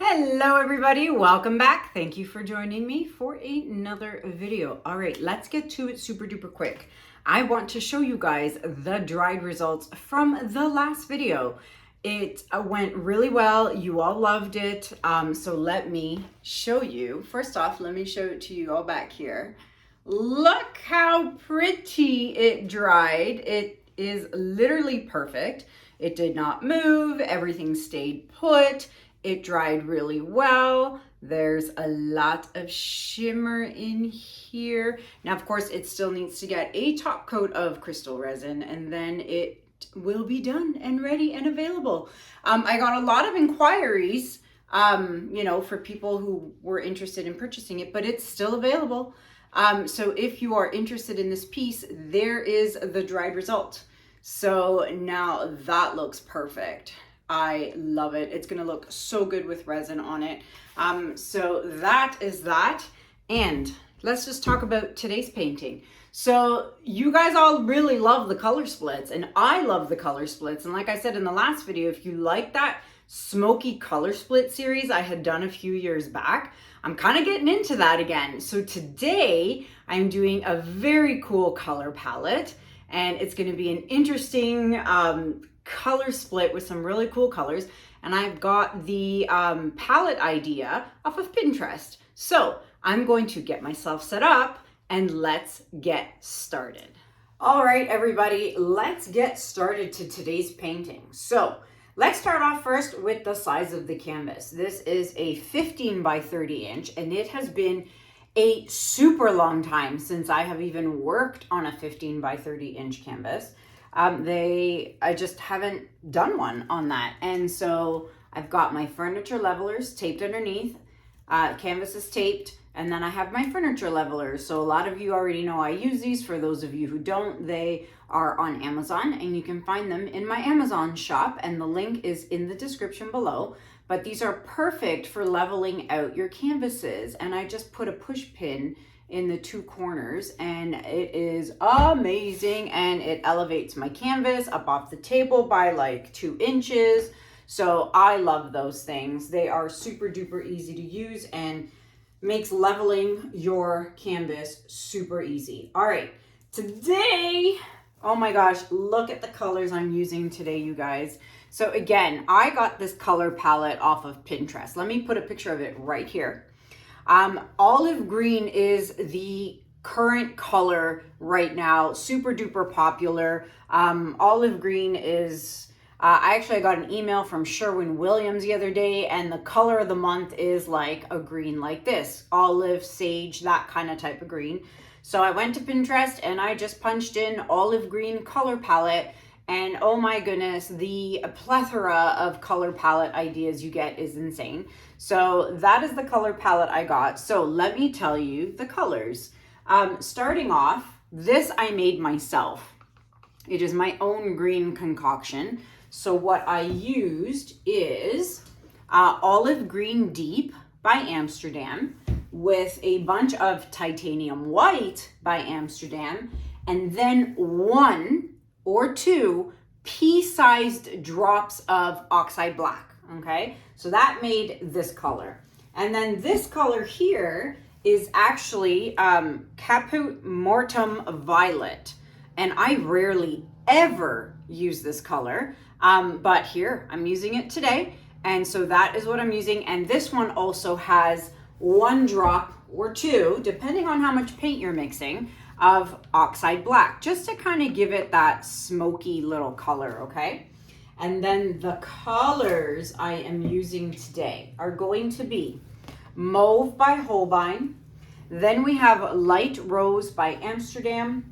Hello everybody, welcome back. Thank you for joining me for another video. All right, let's get to it super duper quick. I want to show you guys the dried results from the last video. It went really well. You all loved it. So let me show you. First off, let me show it to you all back here. Look how pretty it dried. It is literally perfect. It did not move. Everything stayed put. It dried really well. There's a lot of shimmer in here. Now, of course, it still needs to get a top coat of crystal resin and then it will be done and ready and available. I got a lot of inquiries, for people who were interested in purchasing it, but it's still available. So if you are interested in this piece, there is the dried result. So now that looks perfect. I love it. It's gonna look so good with resin on it. So that is that. And let's just talk about today's painting. So you guys all really love the color splits and I love the color splits. And like I said in the last video, if you like that smoky color split series I had done a few years back, I'm kind of getting into that again. So today I'm doing a very cool color palette and it's gonna be an interesting, color split with some really cool colors, and I've got the palette idea off of Pinterest. So I'm going to get myself set up and let's get started. All right, everybody, let's get started to today's painting. So let's start off first with the size of the canvas. This is a 15 by 30 inch, and it has been a super long time since I have even worked on a 15 by 30 inch canvas. I just haven't done one on that. And so I've got my furniture levelers taped underneath, canvas is taped, and then I have my furniture levelers. So a lot of you already know I use these. For those of you who don't, they are on Amazon and you can find them in my Amazon shop, and the link is in the description below. But these are perfect for leveling out your canvases. And I just put a push pin in the two corners and it is amazing, and it elevates my canvas up off the table by like 2 inches. So I love those things. They are super duper easy to use and makes leveling your canvas super easy. All right, today, oh my gosh, look at the colors I'm using today, you guys. So again, I got this color palette off of Pinterest. Let me put a picture of it right here. Olive green is the current color right now, super duper popular. Olive green is, I got an email from Sherwin-Williams the other day, and the color of the month is like a green like this, olive, sage, that kind of type of green. So I went to Pinterest and I just punched in olive green color palette, and oh my goodness, the plethora of color palette ideas you get is insane. So that is the color palette I got. So let me tell you the colors. Starting off, this I made myself. It is my own green concoction. So what I used is Olive Green Deep by Amsterdam with a bunch of Titanium White by Amsterdam, and then 1 or 2 pea-sized drops of Oxide Black, okay? So that made this color. And then this color here is actually Caput Mortuum Violet. And I rarely ever use this color, but here, I'm using it today. And so that is what I'm using. And this one also has 1 drop or 2, depending on how much paint you're mixing, of Oxide Black, just to kind of give it that smoky little color, okay? And then the colors I am using today are going to be Mauve by Holbein, then we have Light Rose by Amsterdam,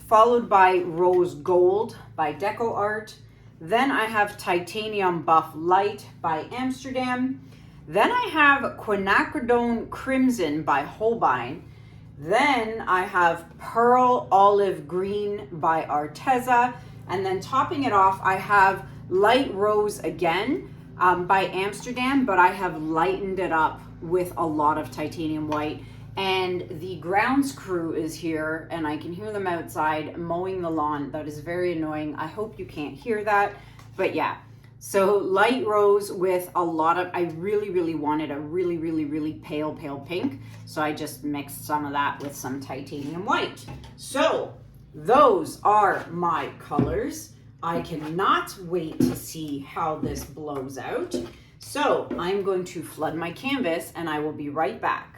followed by Rose Gold by DecoArt, then I have Titanium Buff Light by Amsterdam, then I have Quinacridone Crimson by Holbein, then I have Pearl Olive Green by Arteza, and then topping it off, I have Light Rose again by Amsterdam, but I have lightened it up with a lot of Titanium White. And the grounds crew is here, and I can hear them outside mowing the lawn. That is very annoying. I hope you can't hear that, but yeah. So light rose with a lot of, I really wanted a really pale pink. So I just mixed some of that with some titanium white. So those are my colors. I cannot wait to see how this blows out. So I'm going to flood my canvas and I will be right back.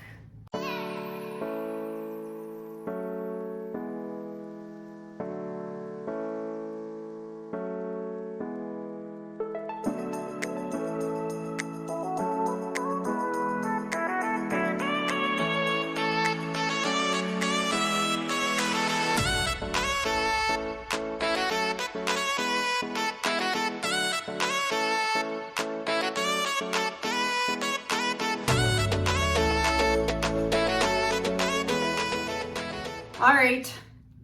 All right,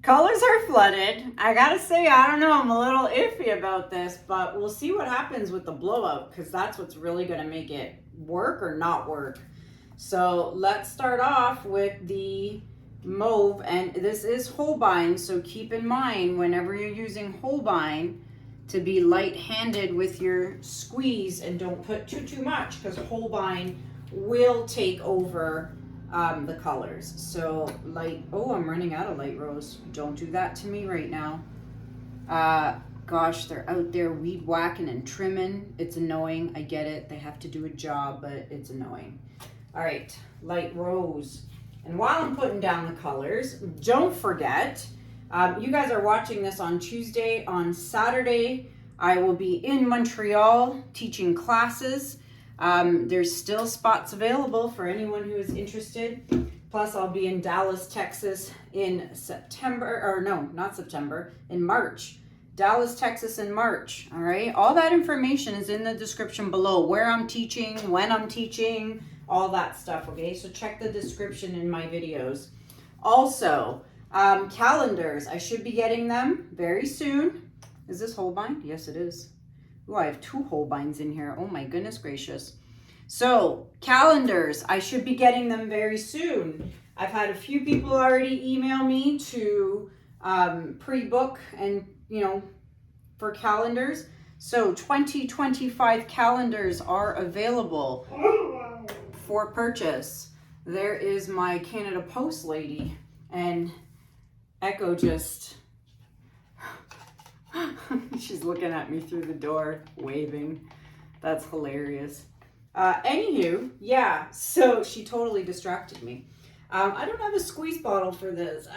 colors are flooded. I gotta say, I don't know, I'm a little iffy about this, but we'll see what happens with the blowout, because that's what's really gonna make it work or not work. So let's start off with the mauve, and this is Holbein, so keep in mind whenever you're using Holbein to be light-handed with your squeeze and don't put too much, because Holbein will take over the colors. So light, oh, I'm running out of light rose. Don't do that to me right now. Gosh, they're out there weed whacking and trimming. It's annoying. I get it. They have to do a job, but it's annoying. All right, light rose. And while I'm putting down the colors, don't forget, you guys are watching this on Tuesday. On Saturday, I will be in Montreal teaching classes. There's still spots available for anyone who is interested. Plus, I'll be in Dallas, Texas in September, or no, not September, in March. Dallas, Texas in March, all right? All that information is in the description below, where I'm teaching, when I'm teaching, all that stuff, okay? So check the description in my videos. Also, calendars, I should be getting them very soon. Is this Holbein? Yes, it is. Oh, I have 2 Holbeins in here. Oh my goodness gracious. So calendars, I should be getting them very soon. I've had a few people already email me to pre-book and, you know, for calendars. So 2025 calendars are available for purchase. There is my Canada Post lady, and Echo just... she's looking at me through the door, waving. That's hilarious. Anywho, yeah, so she totally distracted me. I don't have a squeeze bottle for this.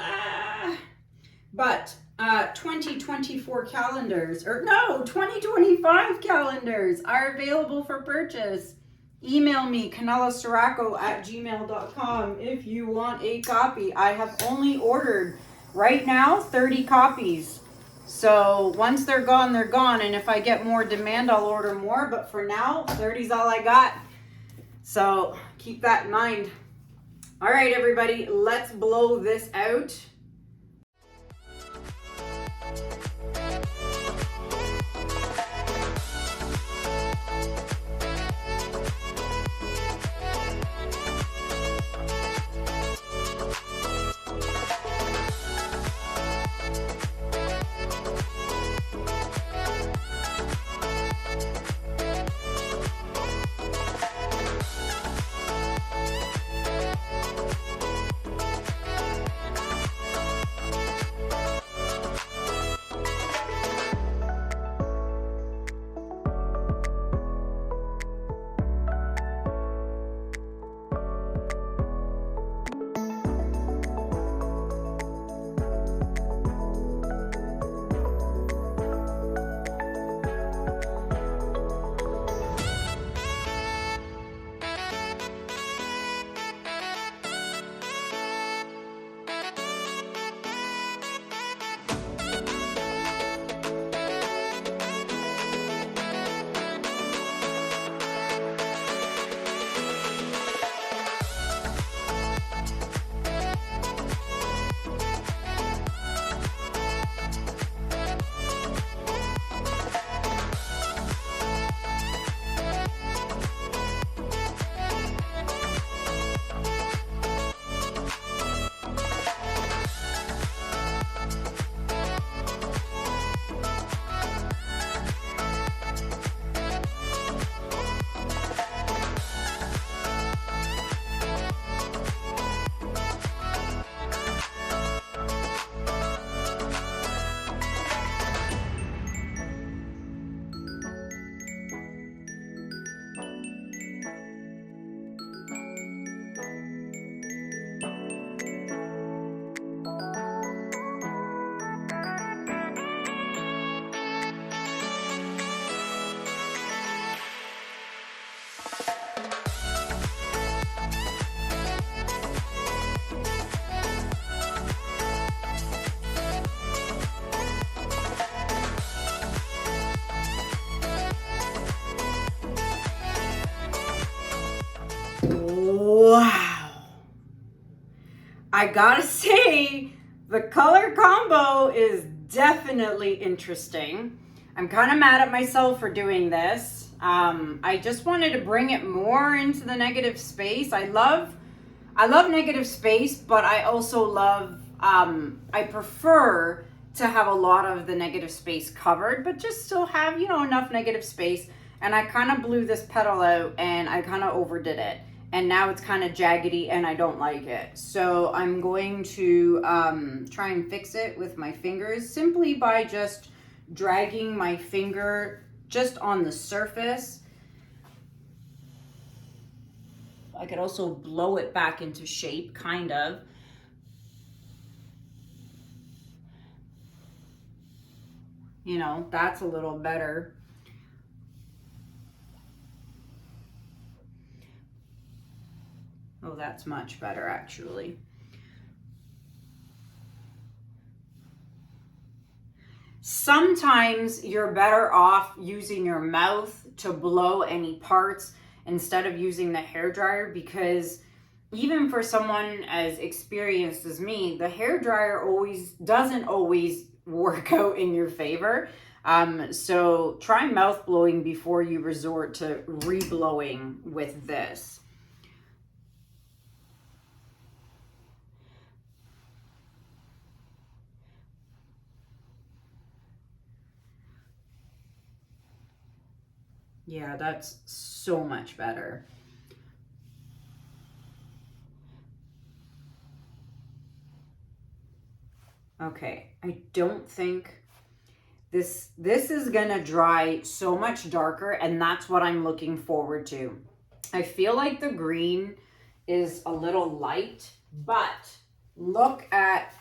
But 2024 calendars, or no, 2025 calendars are available for purchase. Email me, kanella@gmail.com if you want a copy. I have only ordered right now 30 copies. So once they're gone, they're gone. And if I get more demand, I'll order more. But for now, 30's all I got. So keep that in mind. All right, everybody, let's blow this out. I gotta say, the color combo is definitely interesting. I'm kind of mad at myself for doing this. I just wanted to bring it more into the negative space. I love negative space, but I also love, I prefer to have a lot of the negative space covered, but just still have, you know, enough negative space. And I kind of blew this petal out and I kind of overdid it. And now it's kind of jaggedy and I don't like it. So I'm going to try and fix it with my fingers simply by just dragging my finger just on the surface. I could also blow it back into shape, kind of. You know, that's a little better. Oh, that's much better, actually. Sometimes you're better off using your mouth to blow any parts instead of using the hairdryer, because even for someone as experienced as me, the hairdryer doesn't always work out in your favor. So try mouth blowing before you resort to re-blowing with this. Yeah, that's so much better. Okay, I don't think this is gonna dry so much darker, and that's what I'm looking forward to. I feel like the green is a little light, but look at,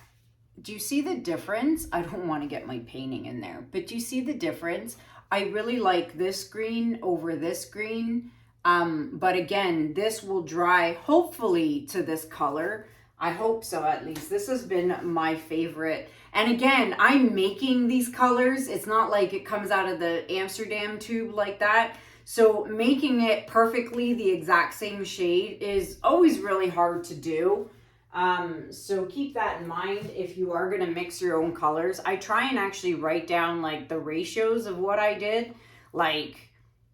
do you see the difference? I don't want to get my painting in there, but do you see the difference? I really like this green over this green. But again, this will dry hopefully to this color. I hope so, at least. This has been my favorite. And again, I'm making these colors. It's not like it comes out of the Amsterdam tube like that. So making it perfectly the exact same shade is always really hard to do. So keep that in mind if you are going to mix your own colors. I try and actually write down like the ratios of what I did, like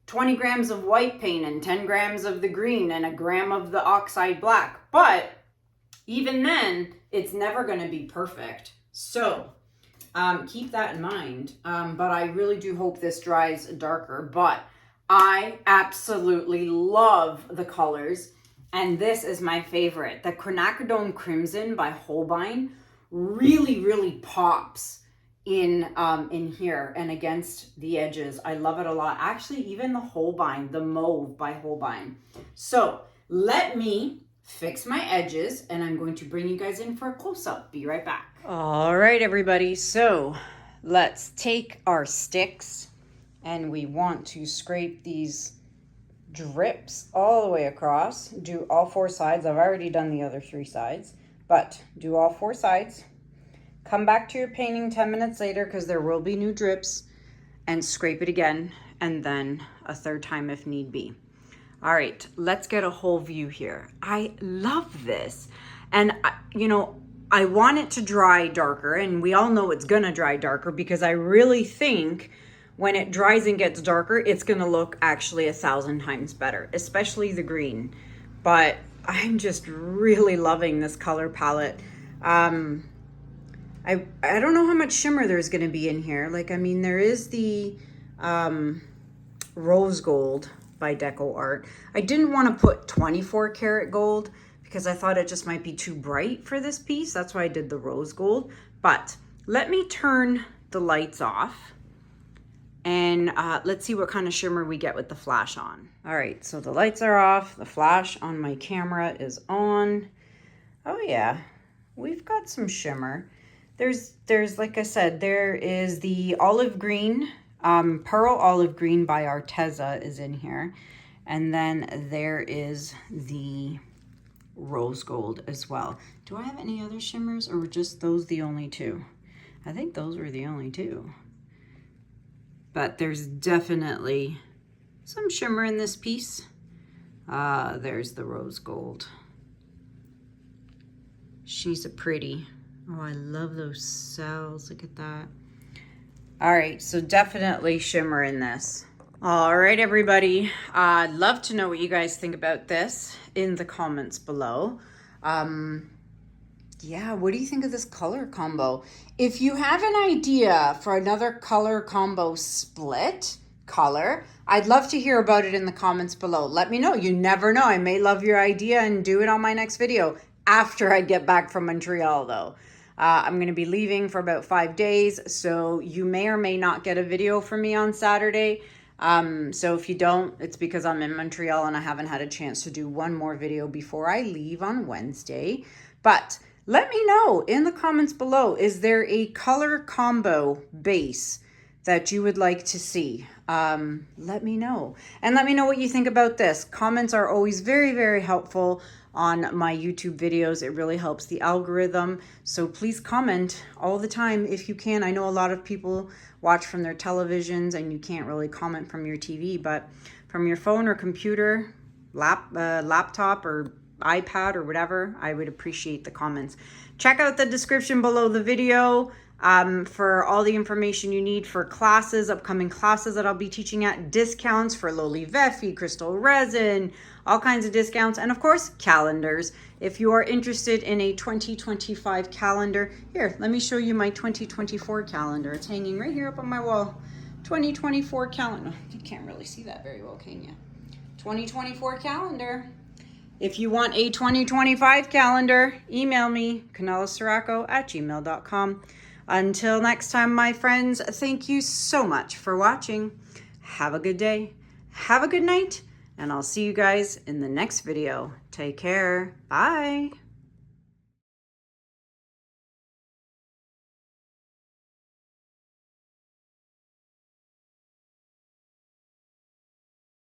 20 grams of white paint and 10 grams of the green and a gram of the oxide black. But even then, it's never going to be perfect. So keep that in mind. But I really do hope this dries darker. But I absolutely love the colors. And this is my favorite. The Quinacridone Crimson by Holbein really, really pops in here and against the edges. I love it a lot. Actually, even the Holbein, the Mauve by Holbein. So let me fix my edges and I'm going to bring you guys in for a close-up. Be right back. All right, everybody. So let's take our sticks and we want to scrape these drips all the way across. Do all 4 sides. I've already done the other 3 sides, but do all 4 sides. Come back to your painting 10 minutes later because there will be new drips, and scrape it again, and then a 3rd time if need be. All right, let's get a whole view here. I love this. And you know, I want it to dry darker, and we all know it's gonna dry darker because I really think when it dries and gets darker, it's gonna look actually 1,000 times better, especially the green. But I'm just really loving this color palette. I don't know how much shimmer there's gonna be in here. Like, I mean, there is the rose gold by DecoArt. I didn't want to put 24 karat gold because I thought it just might be too bright for this piece. That's why I did the rose gold. But let me turn the lights off. And let's see what kind of shimmer we get with the flash on. All right, so the lights are off. The flash on my camera is on. Oh yeah, we've got some shimmer. There's like I said, there is the olive green, pearl olive green by Arteza is in here. And then there is the rose gold as well. Do I have any other shimmers, or were just those the only 2? I think those were the only 2. But there's definitely some shimmer in this piece. There's the rose gold. She's a pretty. Oh, I love those cells. Look at that. All right, so definitely shimmer in this. All right, everybody. I'd love to know what you guys think about this in the comments below. Yeah, what do you think of this color combo? If you have an idea for another color combo split color, I'd love to hear about it in the comments below. Let me know. You never know. I may love your idea and do it on my next video after I get back from Montreal, though. I'm going to be leaving for about 5 days, so you may or may not get a video from me on Saturday. So if you don't, it's because I'm in Montreal and I haven't had a chance to do one more video before I leave on Wednesday. But let me know in the comments below, is there a color combo base that you would like to see? Let me know. And let me know what you think about this. Comments are always very, very helpful on my YouTube videos. It really helps the algorithm. So please comment all the time if you can. I know a lot of people watch from their televisions and you can't really comment from your TV, but from your phone or computer, laptop or iPad or whatever, I would appreciate the comments. Check out the description below the video for all the information you need for classes, upcoming classes that I'll be teaching at, discounts for Loli Vefi, crystal resin, all kinds of discounts, and of course, calendars. If you are interested in a 2025 calendar, here, let me show you my 2024 calendar. It's hanging right here up on my wall. 2024 calendar. You can't really see that very well, can you? 2024 calendar. If you want a 2025 calendar, email me, kanellaciraco@gmail.com. Until next time, my friends, thank you so much for watching. Have a good day, have a good night, and I'll see you guys in the next video. Take care. Bye.